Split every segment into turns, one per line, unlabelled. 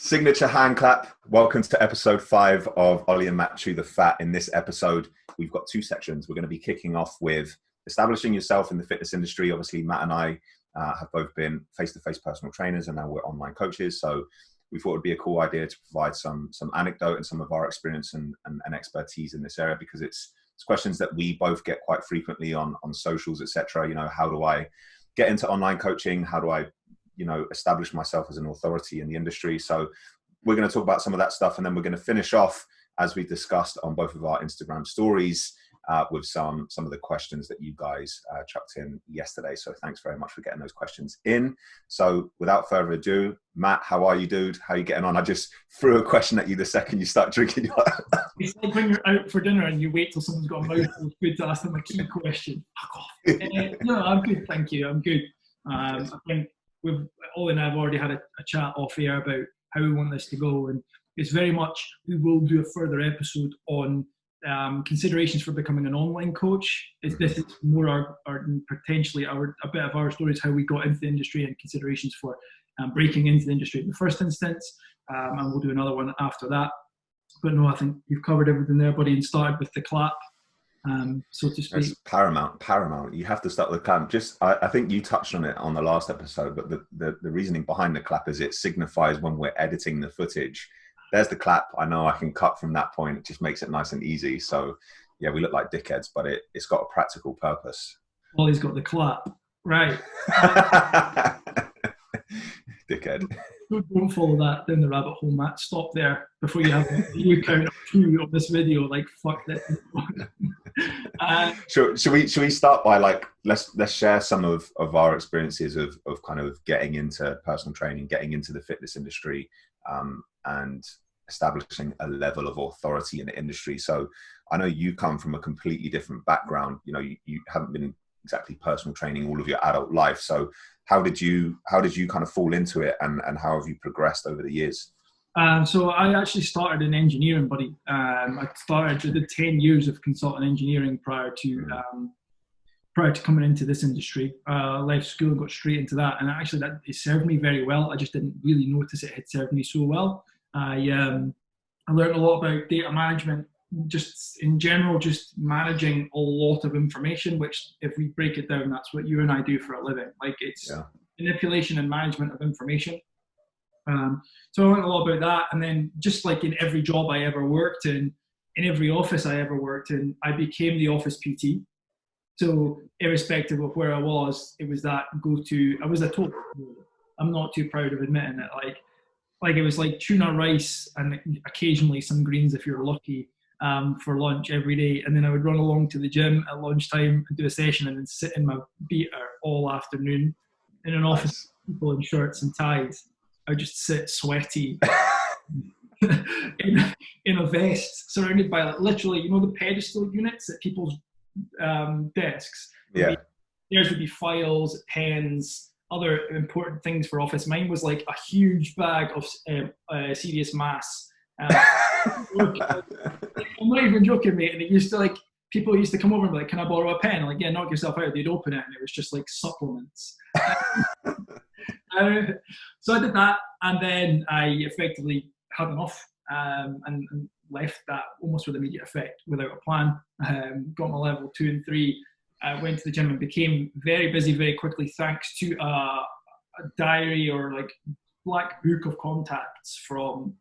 Signature hand clap. Welcome to episode 5 of Ollie and Matt Chew the Fat. In this episode, we've got two sections. We're going to be kicking off with establishing yourself in the fitness industry. Obviously, Matt and I have both been face-to-face personal trainers, and now we're online coaches. So we thought it would be a cool idea to provide some anecdote and some of our experience and expertise in this area, because it's questions that we both get quite frequently on socials, etc. You know, how do I get into online coaching? How do I establish myself as an authority in the industry? So we're going to talk about some of that stuff, and then we're going to finish off, as we discussed on both of our Instagram stories, with some of the questions that you guys chucked in yesterday. So thanks very much for getting those questions in. So without further ado, Matt, how are you, dude? How are you getting on? I just threw a question at you the second you start drinking.
It's like when you're out for dinner and you wait till someone's got a mouthful of food to ask them a key question. Fuck off. No, I'm good, thank you. I'm good. I think Ollie and I have already had a chat off air about how we want this to go, and it's very much, we will do a further episode on considerations for becoming an online coach. This is more our potentially a bit of our stories, how we got into the industry, and considerations for breaking into the industry in the first instance, and we'll do another one after that. But no, I think you've covered everything there, buddy, and started with the clap. So to speak.
It's paramount. You have to start with the clap. I think you touched on it on the last episode, but the reasoning behind the clap is it signifies when we're editing the footage. There's the clap. I know I can cut from that point. It just makes it nice and easy. So yeah, we look like dickheads, but it's got a practical purpose.
Well, he's got the clap. Right.
Dickhead. Don't
follow that down the rabbit hole, Matt. Stop there before you have you count of 2 on this video. Like, fuck that.
Should we start by let's share some of our experiences of kind of getting into personal training, getting into the fitness industry, and establishing a level of authority in the industry. So I know you come from a completely different background. You know, you haven't been exactly personal training all of your adult life. So how did you kind of fall into it, and how have you progressed over the years?
So I actually started in engineering, buddy. I did 10 years of consultant engineering prior to coming into this industry. Left school and got straight into that, and actually it served me very well. I just didn't really notice it had served me so well. I learned a lot about data management, just in general, just managing a lot of information, which if we break it down, that's what you and I do for a living. Like, it's manipulation and management of information. So I learned a lot about that, and then just like in every job I ever worked in every office I ever worked in, I became the office PT. So irrespective of where I was, it was that go-to. I was a total. I'm not too proud of admitting it. Like it was like tuna rice and occasionally some greens if you're lucky, for lunch every day. And then I would run along to the gym at lunchtime and do a session, and then sit in my beater all afternoon in an office with people in shirts and ties. I would just sit sweaty in a vest, surrounded by literally, the pedestal units at people's desks.
Yeah.
Theirs would be files, pens, other important things for office. Mine was like a huge bag of serious mass. I'm not even joking, mate. And it used to people used to come over and be like, "Can I borrow a pen?" I'm like, "Yeah, knock yourself out." They'd open it, and it was just like supplements. So I did that, and then I effectively had enough, and left that almost with immediate effect, without a plan. Got my level 2 and 3. Went to the gym and became very busy very quickly, thanks to a diary or black book of contacts from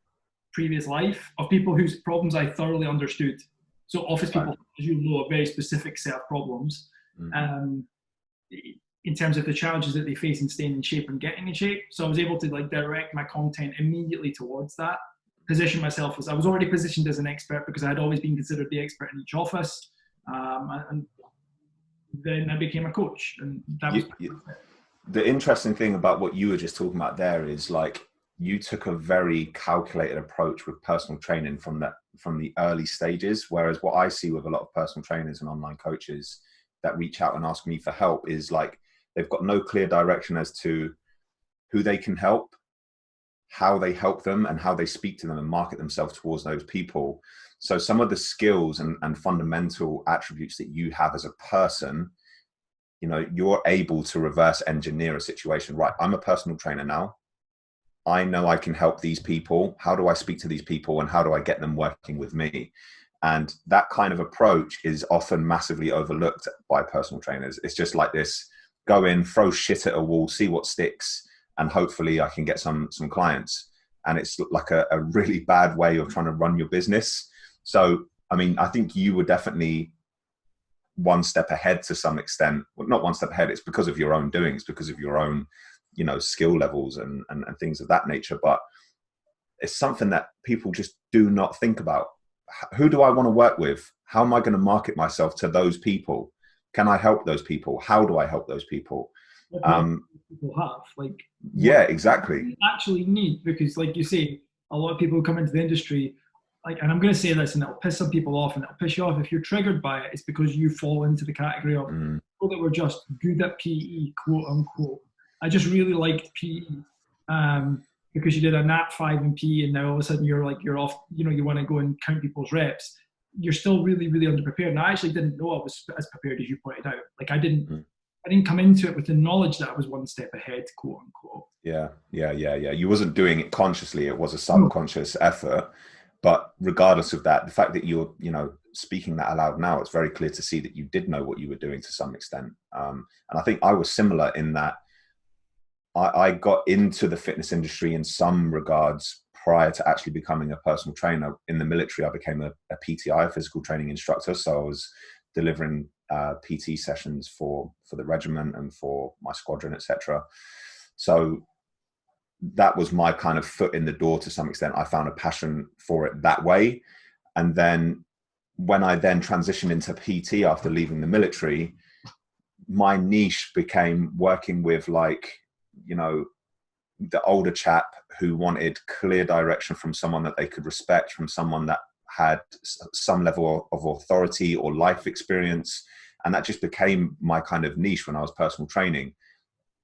previous life of people whose problems I thoroughly understood. So office people, as you know, a very specific set of problems. In terms of the challenges that they face in staying in shape and getting in shape. So I was able to direct my content immediately towards that, position myself as, I was already positioned as an expert because I had always been considered the expert in each office. And then I became a coach, and that was
the interesting thing about what you were just talking about there is you took a very calculated approach with personal training from the early stages. Whereas what I see with a lot of personal trainers and online coaches that reach out and ask me for help is they've got no clear direction as to who they can help, how they help them, and how they speak to them and market themselves towards those people. So some of the skills and fundamental attributes that you have as a person, you're able to reverse engineer a situation. Right, I'm a personal trainer now. I know I can help these people. How do I speak to these people, and how do I get them working with me? And that kind of approach is often massively overlooked by personal trainers. It's just like this: go in, throw shit at a wall, see what sticks, and hopefully I can get some clients. And it's like a really bad way of trying to run your business. So, I mean, I think you were definitely one step ahead to some extent. Well, not one step ahead. It's because of your own doings, because of your own, skill levels and things of that nature. But it's something that people just do not think about. Who do I want to work with? How am I going to market myself to those people? Can I help those people? How do I help those people?
People have
Yeah, exactly.
You actually need, because like you say, a lot of people come into the industry, and I'm going to say this, and it'll piss some people off, and it'll piss you off if you're triggered by it. It's because you fall into the category of people that were just good at PE, quote unquote. I just really liked PE because you did an Ep.5 in PE, and now all of a sudden you're off. You want to go and count people's reps. You're still really, really underprepared. And I actually didn't know I was as prepared as you pointed out. I didn't come into it with the knowledge that I was one step ahead, quote unquote.
Yeah. You wasn't doing it consciously. It was a subconscious effort. But regardless of that, the fact that you're, speaking that aloud now, it's very clear to see that you did know what you were doing to some extent. And I think I was similar in that I got into the fitness industry in some regards prior to actually becoming a personal trainer. In the military, I became a PTI, physical training instructor. So I was delivering PT sessions for the regiment and for my squadron, etc. So that was my kind of foot in the door to some extent. I found a passion for it that way. And then when I then transitioned into PT after leaving the military, my niche became working with the older chap who wanted clear direction from someone that they could respect, from someone that had some level of authority or life experience. And that just became my kind of niche when I was personal training,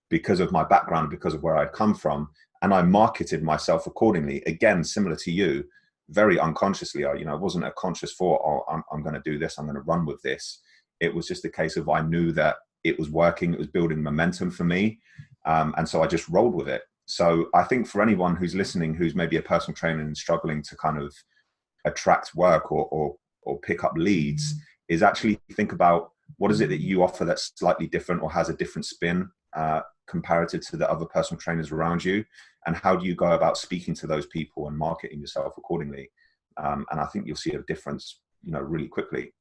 because of my background, because of where I'd come from. And I marketed myself accordingly. Again, similar to you, very unconsciously. It wasn't a conscious thought, I'm going to do this, I'm going to run with this. It was just a case of I knew that it was working, it was building momentum for me. And so I just rolled with it. So I think for anyone who's listening, who's maybe a personal trainer and struggling to kind of attract work or pick up leads, is actually think about what is it that you offer that's slightly different or has a different spin comparative to the other personal trainers around you, and how do you go about speaking to those people and marketing yourself accordingly. And I think you'll see a difference, really quickly.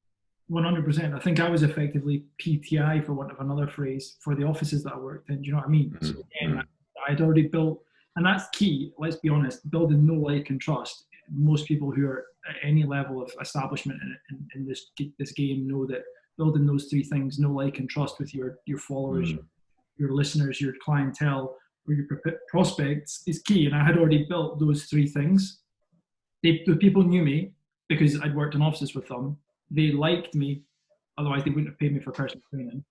100%. I think I was effectively PTI, for want of another phrase, for the offices that I worked in. Do you know what I mean? So again, I'd already built, and that's key, let's be honest, building know, like, and trust. Most people who are at any level of establishment in this game know that building those three things, know, like, and trust with your followers, your listeners, your clientele, or your prospects, is key. And I had already built those three things. The people knew me because I'd worked in offices with them. They liked me, otherwise they wouldn't have paid me for personal training.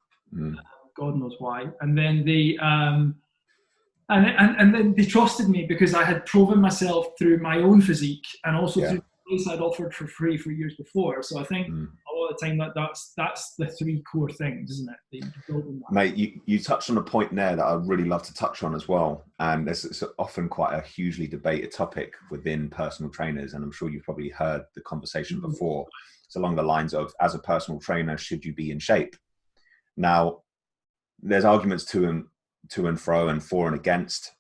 God knows why. And then they and then they trusted me because I had proven myself through my own physique and also through the place I'd offered for free for years before. So I think a lot of the time that's the three core things, isn't it?
Mate, you touched on a point there that I'd really love to touch on as well. And it's often quite a hugely debated topic within personal trainers. And I'm sure you've probably heard the conversation before. It's along the lines of, as a personal trainer, should you be in shape? Now, there's arguments to and fro and for and against.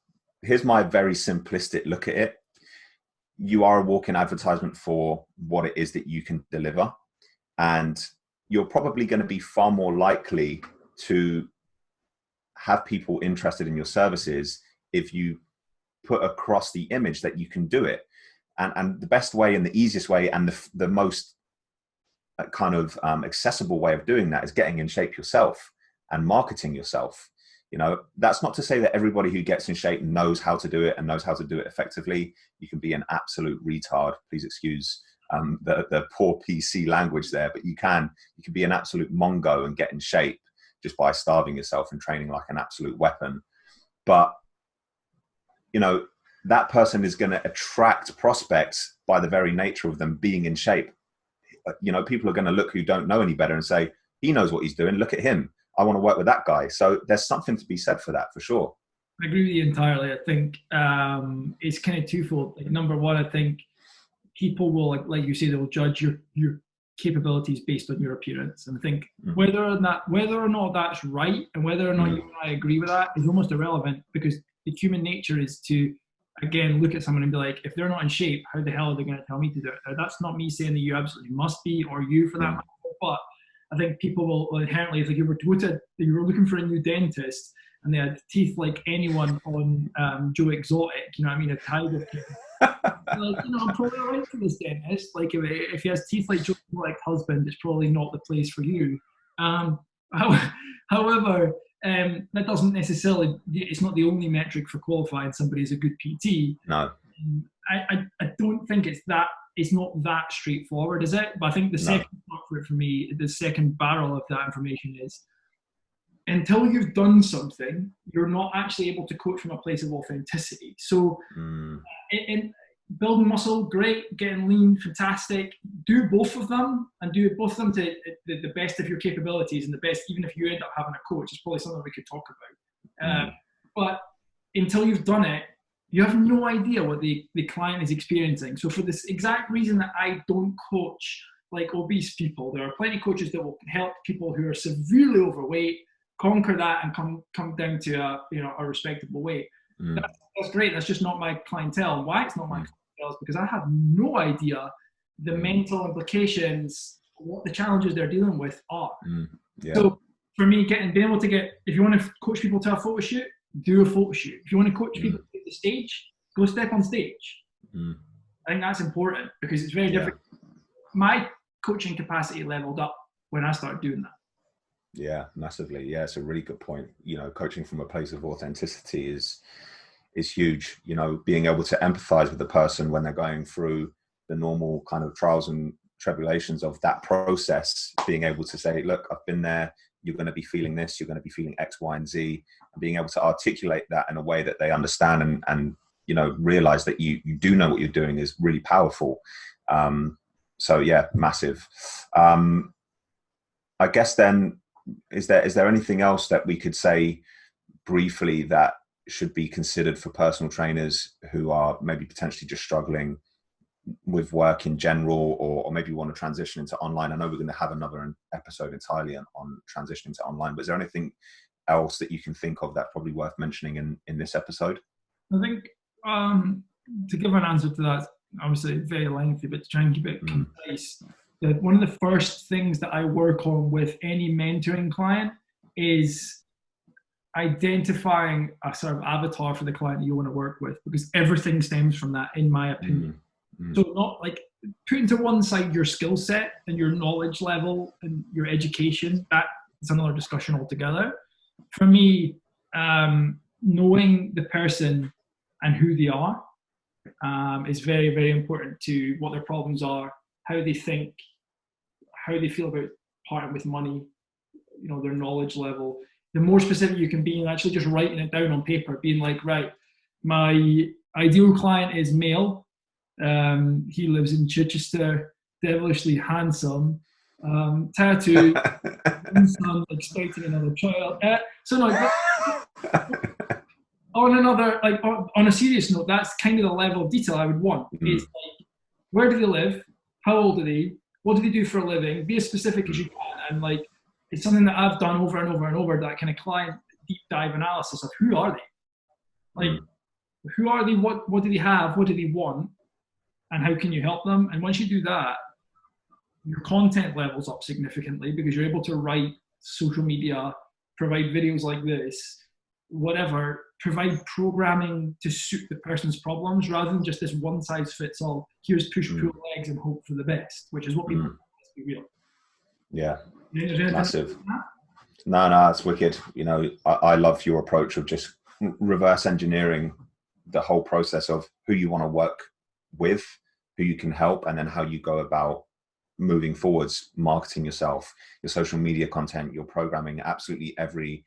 Here's my very simplistic look at it. You are a walking advertisement for what it is that you can deliver. And you're probably going to be far more likely to have people interested in your services if you put across the image that you can do it. And the best way and the easiest way and the most kind of accessible way of doing that is getting in shape yourself and marketing yourself. That's not to say that everybody who gets in shape knows how to do it and knows how to do it effectively. You can be an absolute retard. Please excuse the poor PC language there, but you can be an absolute mongo and get in shape just by starving yourself and training like an absolute weapon. But, that person is going to attract prospects by the very nature of them being in shape. People are going to look who don't know any better and say, he knows what he's doing. Look at him. I want to work with that guy. So there's something to be said for that, for sure.
I agree with you entirely. I think it's kind of twofold. Like, number one, I think people will, like you say, they'll judge your capabilities based on your appearance, and I think whether or not that's right, and whether or not you and I agree with that, is almost irrelevant, because the human nature is to, again, look at someone and be like, if they're not in shape, how the hell are they going to tell me to do it? Now, that's not me saying that you absolutely must be, or you for that matter, but I think people will inherently, if you were you were looking for a new dentist and they had teeth like anyone on Joe Exotic, you know what I mean, a tiger king. Like, I'm probably all right for this dentist. Like, if he has teeth like Joe Exotic husband, it's probably not the place for you. However, that doesn't necessarily, it's not the only metric for qualifying somebody as a good PT.
No.
I don't think it's not that straightforward, is it? But I think the second part for it, for me, the second barrel of that information is, until you've done something, you're not actually able to coach from a place of authenticity. So in building muscle, great. Getting lean, fantastic. Do both of them, and do both of them to the best of your capabilities, and the best, even if you end up having a coach, it's probably something we could talk about. But until you've done it, you have no idea what the client is experiencing. So for this exact reason that I don't coach like obese people, there are plenty of coaches that will help people who are severely overweight conquer that and come down to a respectable weight. That's great. That's just not my clientele. And why it's not my clientele is because I have no idea the mental implications, what the challenges they're dealing with are. So for me, being able to if you want to coach people to a photo shoot, do a photo shoot. If you want to coach people to the stage, go step on stage. I think that's important, because it's very different. My coaching capacity leveled up when I started doing that.
Yeah, massively. Yeah, it's a really good point. Coaching from a place of authenticity is huge. Being able to empathize with the person when they're going through the normal kind of trials and tribulations of that process, being able to say, look, I've been there, you're going to be feeling this, you're going to be feeling X, Y, and Z, and being able to articulate that in a way that they understand and realize that you do know what you're doing is really powerful. So yeah, massive. I guess then, is there anything else that we could say briefly that should be considered for personal trainers who are maybe potentially just struggling with work in general, or maybe want to transition into online? I know we're going to have another episode entirely on transitioning to online, but is there anything else that you can think of that's probably worth mentioning in this episode?
I think to give an answer to that, obviously very lengthy, but to try and keep it concise, one of the first things that I work on with any mentoring client is identifying a sort of avatar for the client that you want to work with, because everything stems from that, in my opinion. So not like putting to one side your skill set and your knowledge level and your education. That is another discussion altogether. For me, knowing the person and who they are is very, very important to what their problems are, how they think, how they feel about parting with money, their knowledge level. The more specific you can be, and actually just writing it down on paper, being like, right, my ideal client is male. He lives in Chichester, devilishly handsome, tattooed, son expecting another child. On a serious note, that's kind of the level of detail I would want. It's like, where do they live? How old are they? What do they do for a living? Be as specific as you can. And like, it's something that I've done over and over and over, that kind of client deep dive analysis of who are they? Like, who are they? What do they have? What do they want? And how can you help them? And once you do that, your content levels up significantly, because you're able to write social media, provide videos like this, whatever, provide programming to suit the person's problems, rather than just this one size fits all. Here's push, pull legs and hope for the best, which is what people do, let's be real.
Yeah, massive. No, it's wicked. I love your approach of just reverse engineering the whole process of who you want to work with, who you can help, and then how you go about moving forwards, marketing yourself, your social media content, your programming. Absolutely every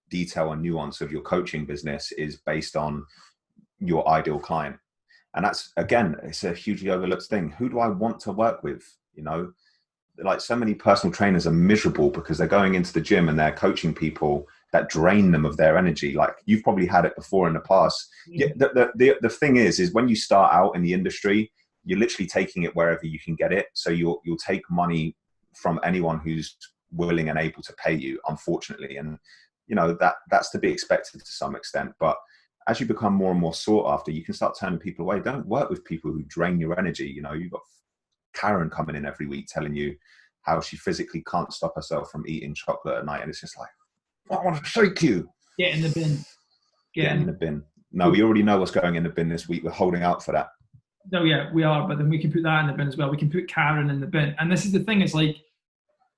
detail and nuance of your coaching business is based on your ideal client. And that's, again, it's a hugely overlooked thing. Who do I want to work with? Like, so many personal trainers are miserable because they're going into the gym and they're coaching people that drain them of their energy. Like you've probably had it before in the past. Yeah, the thing is when you start out in the industry, you're literally taking it wherever you can get it. So you'll take money from anyone who's willing and able to pay you, unfortunately. And that's to be expected to some extent. But as you become more and more sought after, you can start turning people away. Don't work with people who drain your energy. You've got Karen coming in every week telling you how she physically can't stop herself from eating chocolate at night. And it's just like, I want to shake you.
Get in the bin.
Get in the bin. No, we already know what's going in the bin this week. We're holding out for that.
No, yeah, we are. But then we can put that in the bin as well. We can put Karen in the bin. And this is the thing, is like,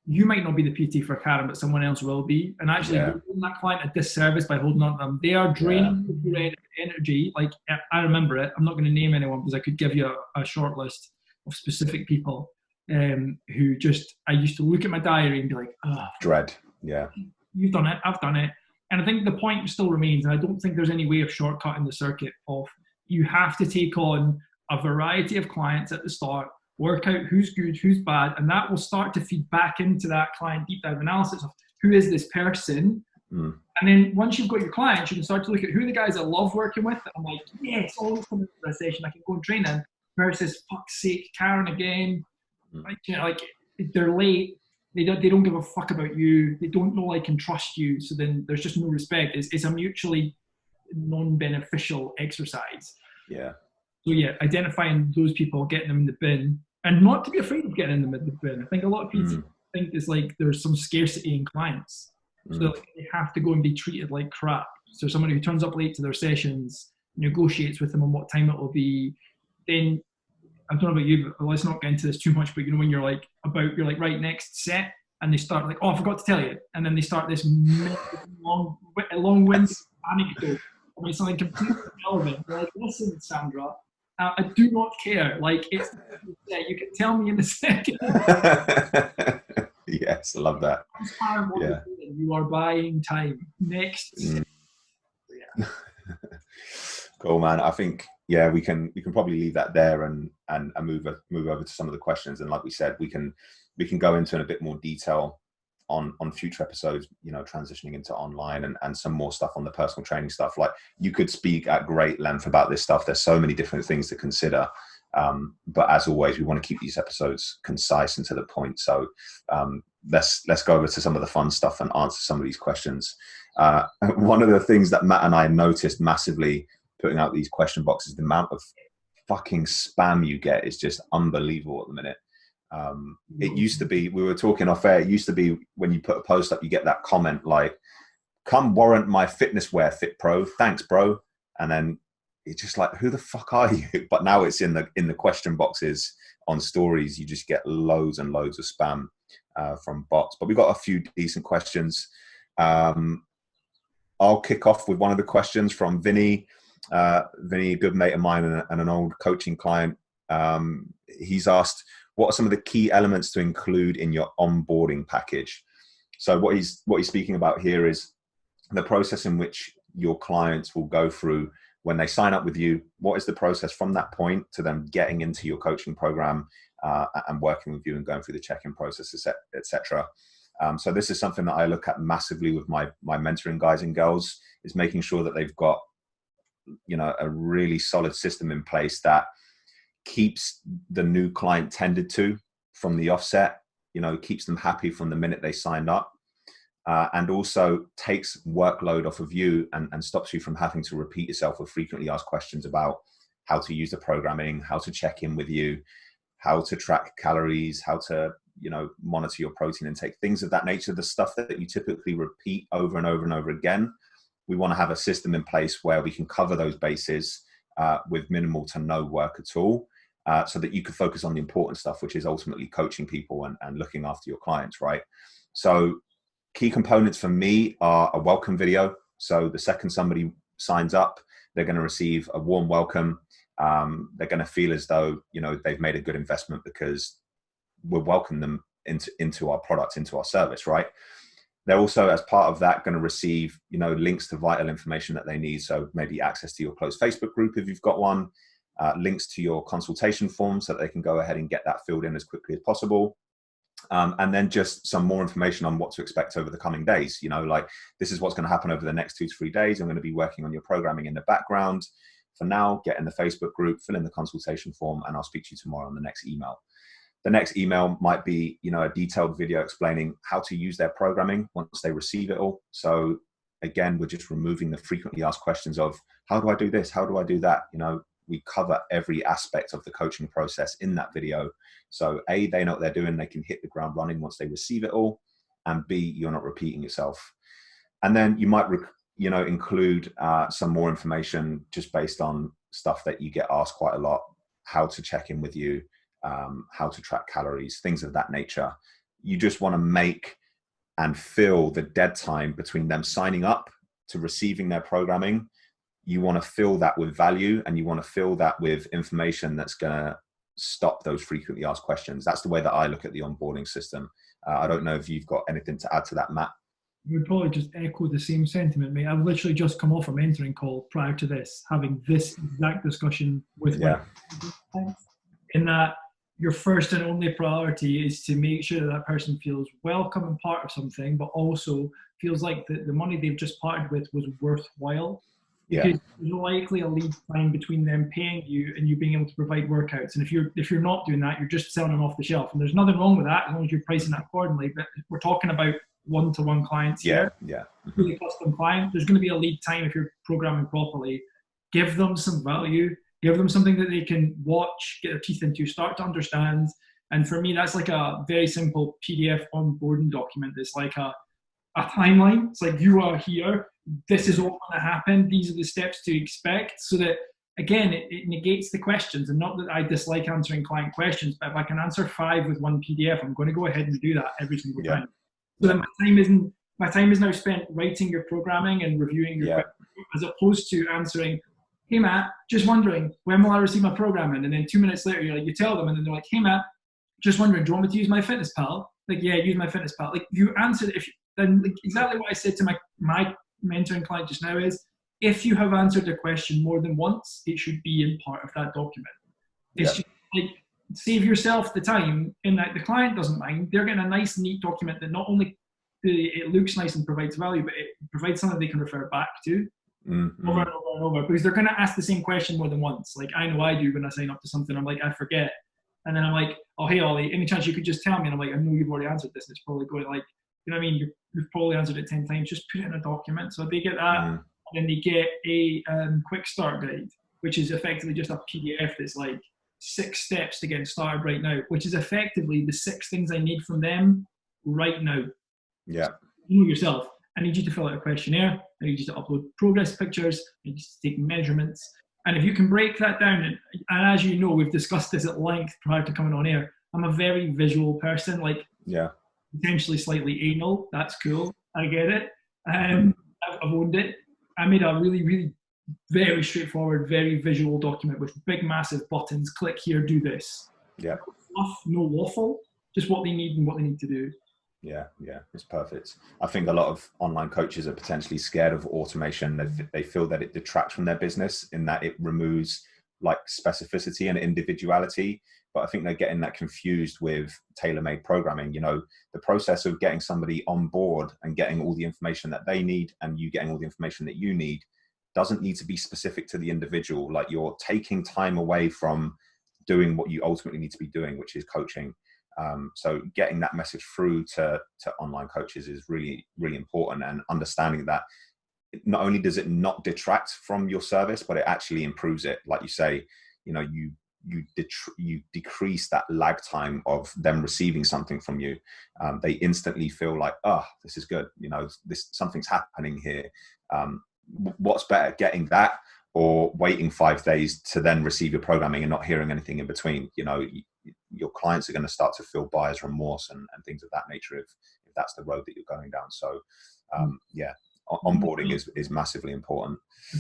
you might not be the PT for Karen, but someone else will be. And actually, you're doing that client a disservice by holding on to them. They are draining your energy. Like, I remember it. I'm not going to name anyone because I could give you a short list of specific people who just, I used to look at my diary and be like, oh,
dread. Yeah.
You've done it. I've done it. And I think the point still remains, and I don't think there's any way of shortcutting the circuit of, you have to take on a variety of clients at the start, work out who's good, who's bad, and that will start to feed back into that client deep dive analysis of who is this person. And then once you've got your clients, you can start to look at who are the guys I love working with. I'm like, yes, always coming to the session, I can go and train them, versus fuck's sake, Karen again. Like they're late. They don't give a fuck about you. They don't know, like, and trust you. So then there's just no respect. It's a mutually non-beneficial exercise.
Yeah.
So yeah, identifying those people, getting them in the bin, and not to be afraid of getting them in the bin. I think a lot of people think it's like there's some scarcity in clients, so like they have to go and be treated like crap. So somebody who turns up late to their sessions, negotiates with them on what time it will be, then I don't know about you, but let's not get into this too much, but when you're like right next set, and they start like, oh, I forgot to tell you, and then they start this long-winded anecdote about something completely irrelevant. They're like, listen, Sandra, I do not care. Like, it's, you can tell me in a second.
Yes, I love that.
Yeah. You are buying time. Next.
Yeah. Cool, man. I think, we can probably leave that there and move over to some of the questions. And like we said, we can go into in a bit more detail on future episodes, transitioning into online and some more stuff on the personal training stuff. Like, you could speak at great length about this stuff. There's so many different things to consider. But as always, we want to keep these episodes concise and to the point. So let's go over to some of the fun stuff and answer some of these questions. One of the things that Matt and I noticed massively putting out these question boxes, the amount of fucking spam you get is just unbelievable at the minute. It used to be, we were talking off air, it used to be when you put a post up, you get that comment like, come warrant my fitness wear, Fit Pro, thanks bro. And then it's just like, who the fuck are you? But now it's in the question boxes on stories, you just get loads and loads of spam from bots. But we've got a few decent questions. I'll kick off with one of the questions from Vinny. Vinny, a good mate of mine and an old coaching client. He's asked, what are some of the key elements to include in your onboarding package? So what he's speaking about here is the process in which your clients will go through when they sign up with you. What is the process from that point to them getting into your coaching program and working with you and going through the check-in process, etc. So this is something that I look at massively with my mentoring guys and girls, is making sure that they've got a really solid system in place that keeps the new client tended to from the offset, keeps them happy from the minute they signed up, and also takes workload off of you and stops you from having to repeat yourself with frequently asked questions about how to use the programming, how to check in with you, how to track calories, how to monitor your protein intake, things of that nature, the stuff that you typically repeat over and over and over again. We want to have a system in place where we can cover those bases with minimal to no work at all, so that you can focus on the important stuff, which is ultimately coaching people and looking after your clients, right? So key components for me are a welcome video. So the second somebody signs up, they're going to receive a warm welcome. They're going to feel as though, they've made a good investment because we'll welcome them into our product, into our service, right? They're also, as part of that, going to receive, links to vital information that they need. So maybe access to your closed Facebook group if you've got one, links to your consultation form so that they can go ahead and get that filled in as quickly as possible. And then just some more information on what to expect over the coming days. Like, this is what's going to happen over the next 2 to 3 days. I'm going to be working on your programming in the background. For now, get in the Facebook group, fill in the consultation form, and I'll speak to you tomorrow on the next email. The next email might be, a detailed video explaining how to use their programming once they receive it all. So again, we're just removing the frequently asked questions of, how do I do this? How do I do that? We cover every aspect of the coaching process in that video. So A, they know what they're doing. They can hit the ground running once they receive it all. And B, you're not repeating yourself. And then you might, include some more information just based on stuff that you get asked quite a lot, how to check in with you, how to track calories, things of that nature. You just want to make and fill the dead time between them signing up to receiving their programming. You want to fill that with value, and you want to fill that with information that's going to stop those frequently asked questions. That's the way that I look at the onboarding system. I don't know if you've got anything to add to that, Matt.
Would probably just echo the same sentiment, mate. I've literally just come off a mentoring call prior to this, having this exact discussion with my in that your first and only priority is to make sure that person feels welcome and part of something, but also feels like the money they've just parted with was worthwhile.
Yeah.
Because there's likely a lead time between them paying you and you being able to provide workouts. And if you're not doing that, you're just selling them off the shelf. And there's nothing wrong with that as long as you're pricing that accordingly. But we're talking about one-to-one clients here.
Yeah.
Really custom client. There's going to be a lead time if you're programming properly. Give them some value. Give them something that they can watch, get their teeth into, start to understand. And for me, that's like a very simple PDF onboarding document. It's like a timeline. It's like, you are here. This is all going to happen. These are the steps to expect, so that, again, it negates the questions. And not that I dislike answering client questions, but if I can answer 5 with one PDF, I'm going to go ahead and do that every single time. So that my time is now spent writing your programming and reviewing your questions, as opposed to answering, hey Matt, just wondering, when will I receive my programming? And then 2 minutes later, you tell them, and then they're like, hey Matt, just wondering, do you want me to use my fitness pal? Like, yeah, use my fitness pal. Like, you answered, then like, exactly what I said to my mentoring client just now is, if you have answered a question more than once, it should be in part of that document. It's just like, save yourself the time, in that the client doesn't mind. They're getting a nice, neat document that not only it looks nice and provides value, but it provides something they can refer back to over and over and over, because they're going to ask the same question more than once. Like, I know I do when I sign up to something. I'm like, I forget. And then I'm like, oh, hey, Ollie, any chance you could just tell me? And I'm like, I know you've already answered this. It's probably going like, you know what I mean? You've probably answered it 10 times. Just put it in a document. So they get that. And then they get a quick start guide, which is effectively just a PDF that's like 6 steps to get started right now, which is effectively the 6 things I need from them right now.
Yeah.
So you know yourself. I need you to fill out a questionnaire. I need you to upload progress pictures. I need you to take measurements. And if you can break that down, and as you know, we've discussed this at length prior to coming on air, I'm a very visual person, like potentially slightly anal. That's cool. I get it. I've owned it. I made a really, really very straightforward, very visual document with big, massive buttons. Click here, do this.
Yeah.
No waffle, just what they need and what they need to do.
Yeah, it's perfect. I think a lot of online coaches are potentially scared of automation. They feel that it detracts from their business, in that it removes like specificity and individuality. But I think they're getting that confused with tailor-made programming. The process of getting somebody on board and getting all the information that they need, and you getting all the information that you need, doesn't need to be specific to the individual. Like, you're taking time away from doing what you ultimately need to be doing, which is coaching. So getting that message through to online coaches is really, really important, and understanding that not only does it not detract from your service, but it actually improves it. Like you say, you decrease that lag time of them receiving something from you. They instantly feel like, oh, this is good. Something's happening here. What's better, getting that or waiting 5 days to then receive your programming and not hearing anything in between? Your clients are going to start to feel buyer's remorse and things of that nature if that's the road that you're going down. So onboarding is massively important.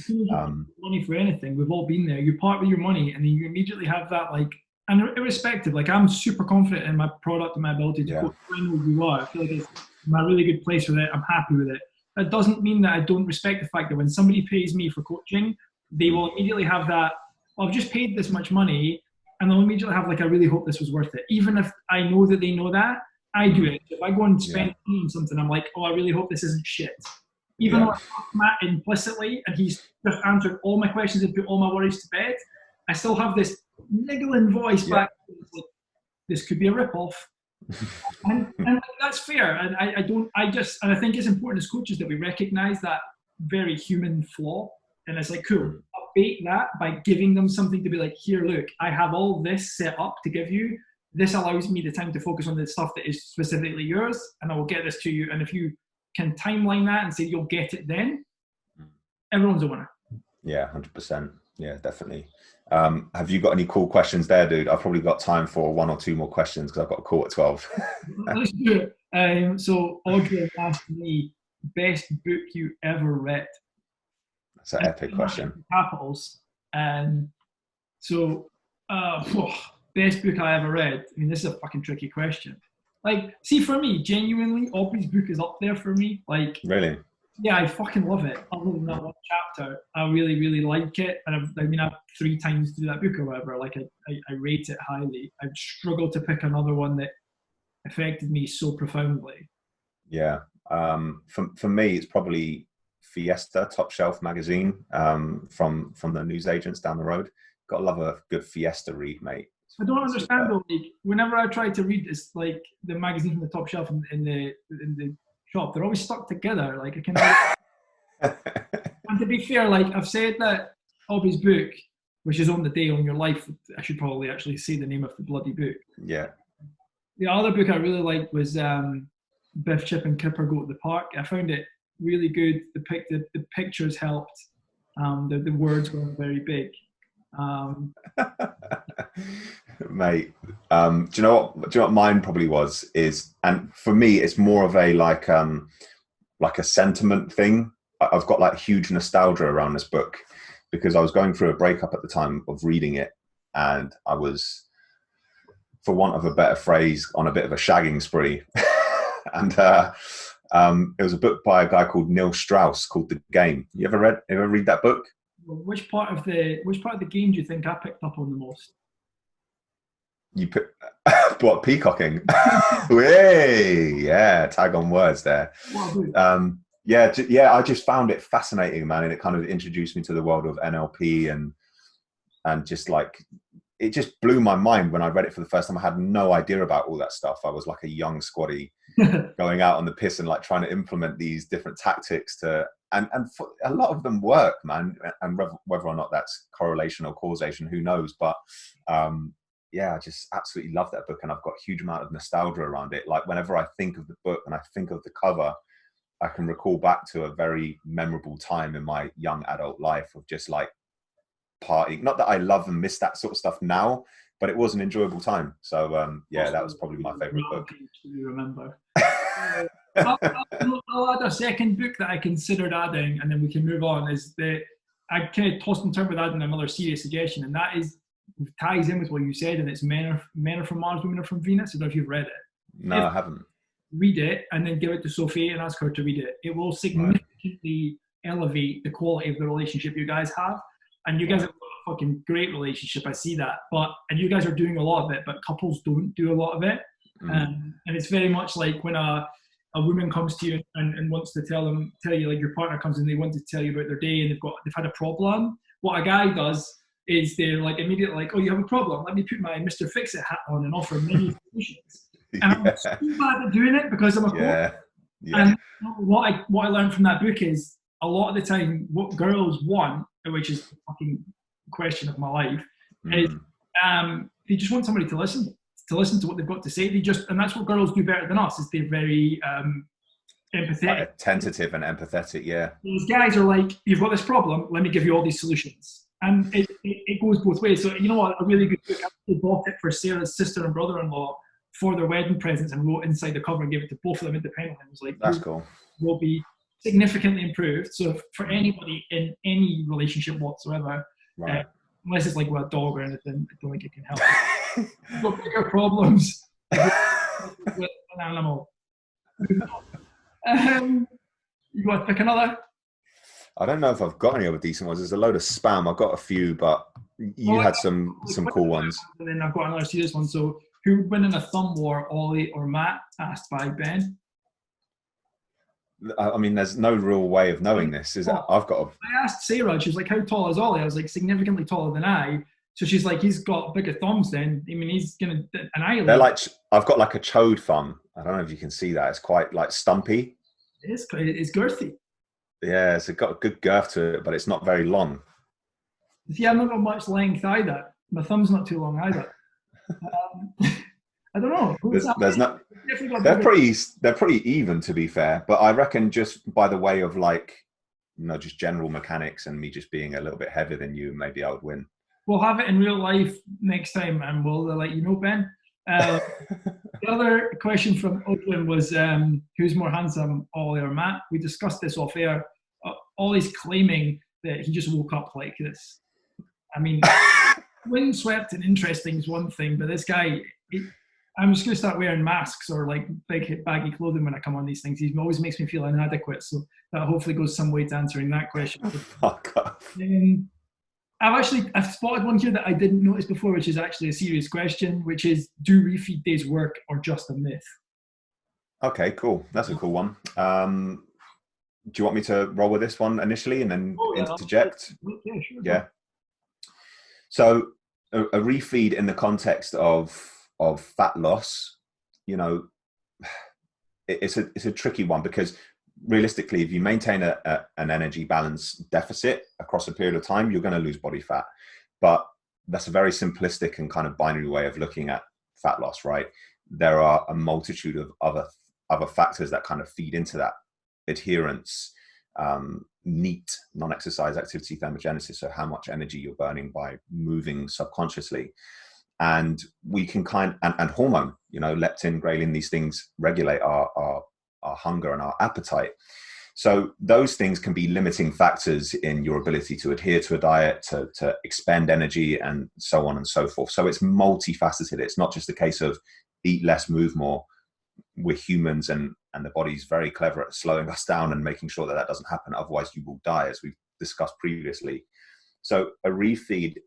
Money for anything. We've all been there. You part with your money and then you immediately have that, like, and irrespective, like, I'm super confident in my product and my ability to coach. I know who you are. I feel like it's a really good place with it. I'm happy with it. That doesn't mean that I don't respect the fact that when somebody pays me for coaching, they will immediately have that, well, I've just paid this much money, and they'll immediately have like, I really hope this was worth it. Even if I know that they know that, I do it. If I go and spend money on something, I'm like, oh, I really hope this isn't shit. Even though I trust Matt implicitly, and he's just answered all my questions and put all my worries to bed, I still have this niggling voice back. Like, this could be a rip-off. and that's fair. And I think it's important as coaches that we recognize that very human flaw. And it's like, cool, update that by giving them something to be like, here, look, I have all this set up to give you. This allows me the time to focus on the stuff that is specifically yours, and I will get this to you. And if you can timeline that and say you'll get it then, everyone's a winner.
Yeah, 100%. Yeah, definitely. Have you got any cool questions there, dude? I've probably got time for one or two more questions because I've got a call at 12.
Let's do it. So Audrey asked me, best book you ever read?
That's an epic question.
Capitals. And so, best book I ever read. I mean, this is a fucking tricky question. Like, see, for me, genuinely, Aubrey's book is up there for me. Like,
really?
Yeah, I fucking love it. Other than that one chapter, I really, really like it. And I've 3 times through that book or whatever. Like, I rate it highly. I've struggled to pick another one that affected me so profoundly.
Yeah. For me, it's probably Fiesta, Top Shelf magazine, from the newsagents down the road. Gotta love a good Fiesta read, mate.
I don't understand though. Like, whenever I try to read this, like the magazine from the top shelf in the shop, they're always stuck together. Like I can. And to be fair, like I've said that Aubrey's book, which is On the Day on Your Life, I should probably actually say the name of the bloody book.
Yeah.
The other book I really liked was Biff, Chip, and Kipper Go to the Park. I found it really good. The pictures helped. The words weren't very big.
Mate, do you know what mine probably was? And for me, it's more of a like a sentiment thing. I've got like huge nostalgia around this book because I was going through a breakup at the time of reading it, and I was, for want of a better phrase, on a bit of a shagging spree. And it was a book by a guy called Neil Strauss called The Game. You ever read that book?
Which part of the game do you think I picked up on the most?
You put what, peacocking? Hey, yeah, tag on words there. Yeah, I just found it fascinating, man, and it kind of introduced me to the world of NLP and just like it just blew my mind when I read it for the first time. I had no idea about all that stuff. I was like a young squaddy going out on the piss and like trying to implement these different tactics and a lot of them work, man. And whether or not that's correlation or causation, who knows? But yeah, I just absolutely love that book, and I've got a huge amount of nostalgia around it. Like whenever I think of the book and I think of the cover, I can recall back to a very memorable time in my young adult life of just like partying. Not that I love and miss that sort of stuff now, but it was an enjoyable time. So yeah, that was probably my favorite book.
You remember? I'll add a second book that I considered adding, and then we can move on. I kind of tossed and turned with adding another serious suggestion, and that ties in with what you said, and it's Men Are From Mars, Women Are From Venus. I don't know if you've read it.
No, I haven't.
Read it and then give it to Sophie and ask her to read it. It will significantly elevate the quality of the relationship you guys have. And you guys have got a fucking great relationship. I see that. And you guys are doing a lot of it, but couples don't do a lot of it. And it's very much like when a woman comes to you and wants to tell you, like your partner comes and they want to tell you about their day and they've had a problem. What a guy does is they're like immediately like, oh, you have a problem. Let me put my Mr. Fix-It hat on and offer many solutions. And I'm so bad at doing it because I'm a coach. And what I learned from that book is a lot of the time what girls want, which is the fucking question of my life, is they just want somebody to listen to what they've got to say. And that's what girls do better than us, is they're very empathetic.
Like tentative and empathetic, yeah.
These guys are like, you've got this problem, let me give you all these solutions. And it goes both ways. So you know what, a really good book, I actually bought it for Sarah's sister and brother-in-law for their wedding presents and wrote inside the cover and gave it to both of them independently. It was like,
that's cool.
Will be significantly improved. So for anybody in any relationship whatsoever, unless it's like with a dog or anything, I don't think it can help. You've got bigger problems with an animal. You want to pick another?
I don't know if I've got any other decent ones. There's a load of spam. I've got a few, but you had some cool ones.
And then I've got another serious one. So Who would win in a thumb war, Ollie or Matt? Asked by Ben.
I mean, there's no real way of knowing this, is it? I've got.
I asked Sarah. She was like, "How tall is Ollie?" I was like, "Significantly taller than I." So she's like, "He's got bigger thumbs then. I mean, he's gonna annihilate."
They're like, I've got like a chode thumb. I don't know if you can see that. It's quite like stumpy.
It's girthy.
Yeah, it's got a good girth to it, but it's not very long.
See, I've not got much length either. My thumb's not too long either. I don't know.
There's not. They're pretty even, to be fair. But I reckon just by the way of like, just general mechanics and me just being a little bit heavier than you, maybe I would win.
We'll have it in real life next time, and we'll let you know, Ben. The other question from Oakland was, who's more handsome, Ollie or Matt? We discussed this off air. Ollie's claiming that he just woke up like this. I mean, windswept and interesting is one thing, but this guy, I'm just going to start wearing masks or like big baggy clothing when I come on these things. He always makes me feel inadequate. So that hopefully goes some way to answering that question.
Fuck off.
I've spotted one here that I didn't notice before, which is actually a serious question, which is, do refeed days work or just a myth?
Okay, cool. That's a cool one. Do you want me to roll with this one initially and then interject?
Yeah, sure.
Yeah. So a refeed in the context of fat loss, it's a tricky one, because realistically, if you maintain an energy balance deficit across a period of time, you're going to lose body fat. But that's a very simplistic and kind of binary way of looking at fat loss, right? There are a multitude of other factors that kind of feed into that: adherence, NEAT, non-exercise activity thermogenesis, so how much energy you're burning by moving subconsciously. And we can and hormone, leptin, ghrelin, these things regulate our hunger and our appetite. So those things can be limiting factors in your ability to adhere to a diet, to expend energy, and so on and so forth. So it's multifaceted. It's not just a case of eat less, move more. We're humans, and the body's very clever at slowing us down and making sure that doesn't happen. Otherwise you will die, as we've discussed previously. So a refeed,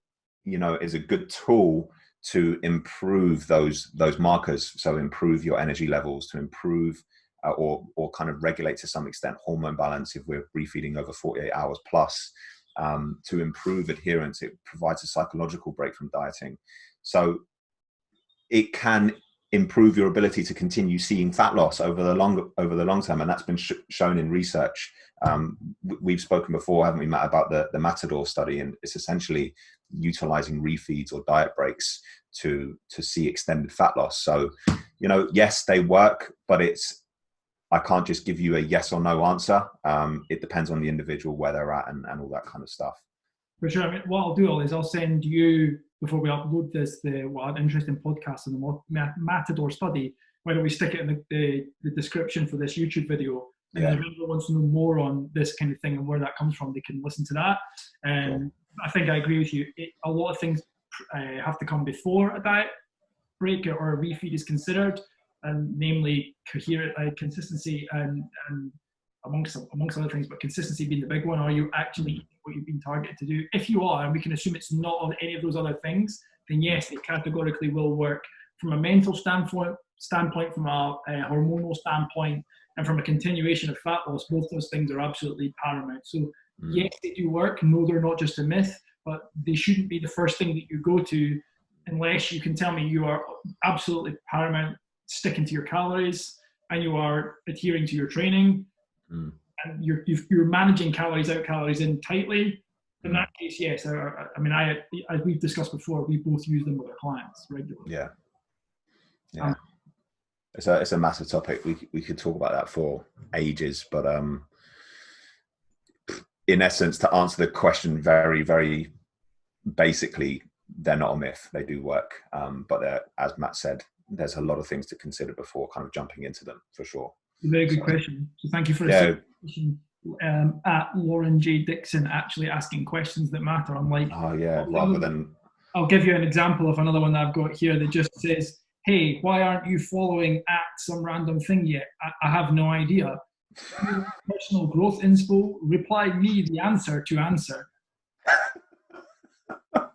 is a good tool to improve those markers. So improve your energy levels, to improve or kind of regulate to some extent hormone balance if we're refeeding over 48 hours plus, to improve adherence. It provides a psychological break from dieting. So it can improve your ability to continue seeing fat loss over the long term, and that's been shown in research. We've spoken before, haven't we, Matt, about the Matador study, and it's essentially utilizing refeeds or diet breaks to see extended fat loss. So, yes, they work, but I can't just give you a yes or no answer. It depends on the individual, where they're at, and all that kind of stuff.
For sure. I mean, what I'll do is I'll send you, before we upload this, an interesting podcast on the Matador study. Why don't we stick it in the description for this YouTube video? And if anyone wants to know more on this kind of thing and where that comes from, they can listen to that. And I think I agree with you. A lot of things have to come before a diet break or a refeed is considered, and namely coherent consistency and amongst other things, but consistency being the big one. Are you actually eating what you've been targeted to do? If you are, and we can assume it's not on any of those other things, then yes, it categorically will work. From a mental standpoint, from a hormonal standpoint, and from a continuation of fat loss, both those things are absolutely paramount. So yes, they do work. No, they're not just a myth, but they shouldn't be the first thing that you go to unless you can tell me you are absolutely paramount sticking to your calories and you are adhering to your training. And you're managing calories out, calories in tightly. In that case, yes. I mean, as we've discussed before, we both use them with our clients regularly.
Yeah. It's a massive topic. We could talk about that for ages, but in essence, to answer the question very, very basically, they're not a myth. They do work, but as Matt said, there's a lot of things to consider before kind of jumping into them, for sure.
Very good question. So thank you for question. At Lauren J. Dixon, actually asking questions that matter. I'm like, I'll give you an example of another one that I've got here that just says, hey, why aren't you following at some random thing yet? I have no idea. Personal growth inspo, reply me the answer to answer. So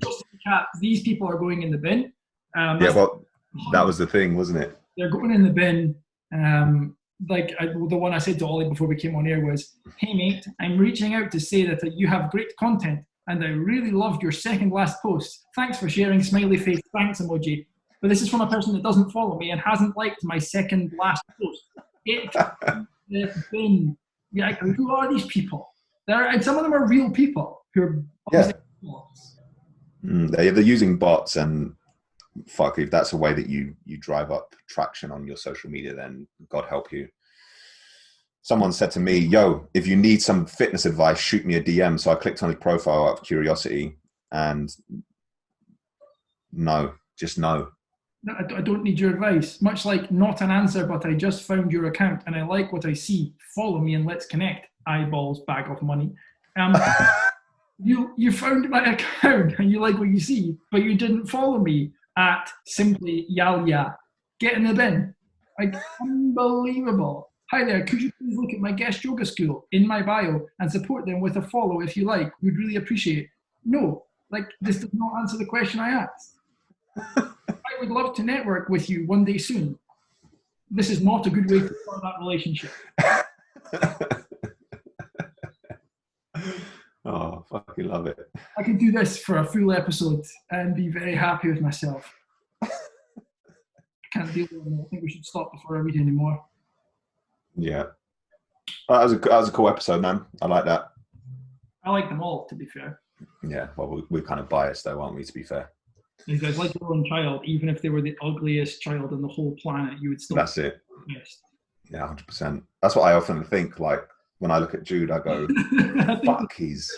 just to recap, these people are going in the bin.
Yeah, well, that was the thing, wasn't it?
They're going in the bin. The one I said to Ollie before we came on air was, "Hey mate, I'm reaching out to say that you have great content, and I really loved your second last post. Thanks for sharing. Smiley face. Thanks emoji. But this is from a person that doesn't follow me and hasn't liked my second last post. It the bin. Yeah, who are these people? And some of them are real people who are
Yeah.
bots.
They're using bots, and fuck, if that's a way that you drive up traction on your social media, then God help you. Someone said to me, yo, if you need some fitness advice, shoot me a DM. So I clicked on his profile out of curiosity, and no, just no.
I don't need your advice. Much like not an answer, but I just found your account and I like what I see. Follow me and let's connect. Eyeballs, bag of money. You found my account and you like what you see, but you didn't follow me at simply Yalya. Get in the bin. Like, unbelievable. Hi there, could you please look at my guest yoga school in my bio and support them with a follow if you like? We'd really appreciate it. No, like, this does not answer the question I asked. I would love to network with you one day soon. This is not a good way to start that relationship.
Oh, fucking love it.
I could do this for a full episode and be very happy with myself. I can't deal with it. I think we should stop before I read any more.
Yeah. That was a cool episode, man. I like that.
I like them all, to be fair.
Yeah, well, we're kind of biased, though, aren't we, to be fair?
You guys like your own child, even if they were the ugliest child on the whole planet, you would still.
That's it.
Yes.
Yeah, 100%. That's what I often think. Like, when I look at Jude, I go, fuck, he's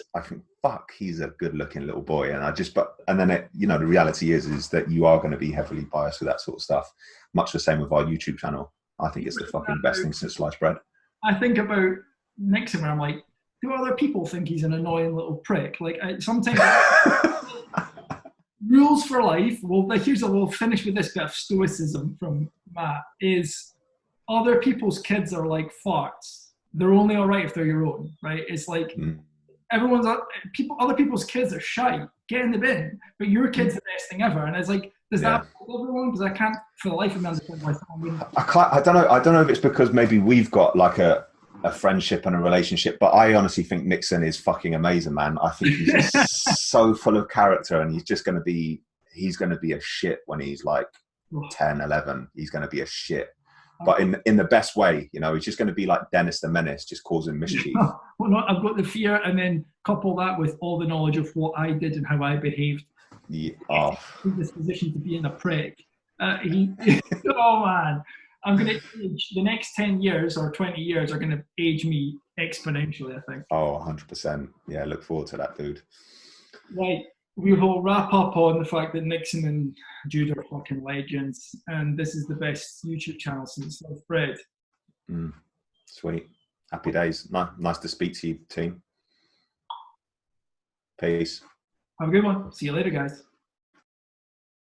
a good-looking little boy. And then the reality is that you are going to be heavily biased with that sort of stuff. Much the same with our YouTube channel. I think it's the fucking best thing since sliced bread.
I think about Nixon where I'm like, do other people think he's an annoying little prick? Like, sometimes rules for life. Well, we'll finish with this bit of stoicism from Matt. Is other people's kids are like farts. They're only all right if they're your own, right? It's like other people's kids are shy. Get in the bin. But your kid's the best thing ever. And it's like, does that help everyone? Because I can't, for the life of me, understand why someone wouldn't.
I don't know if it's because maybe we've got like a friendship and a relationship, but I honestly think Nixon is fucking amazing, man. I think he's just so full of character, and he's going to be a shit when he's like 10, 11. He's going to be a shit. But in the best way, he's just going to be like Dennis the Menace, just causing mischief.
Well, I've got the fear, and then couple that with all the knowledge of what I did and how I behaved.
Yeah.
This position to be in a prick. Oh man, I'm going to age the next 10 years or 20 years are going to age me exponentially, I think.
Oh, 100%. Yeah, look forward to that, dude.
Right. We will wrap up on the fact that Nixon and Jude are fucking legends, and this is the best YouTube channel since sliced bread.
Sweet. Happy days. Nice to speak to you, team. Peace.
Have a good one. See you later, guys.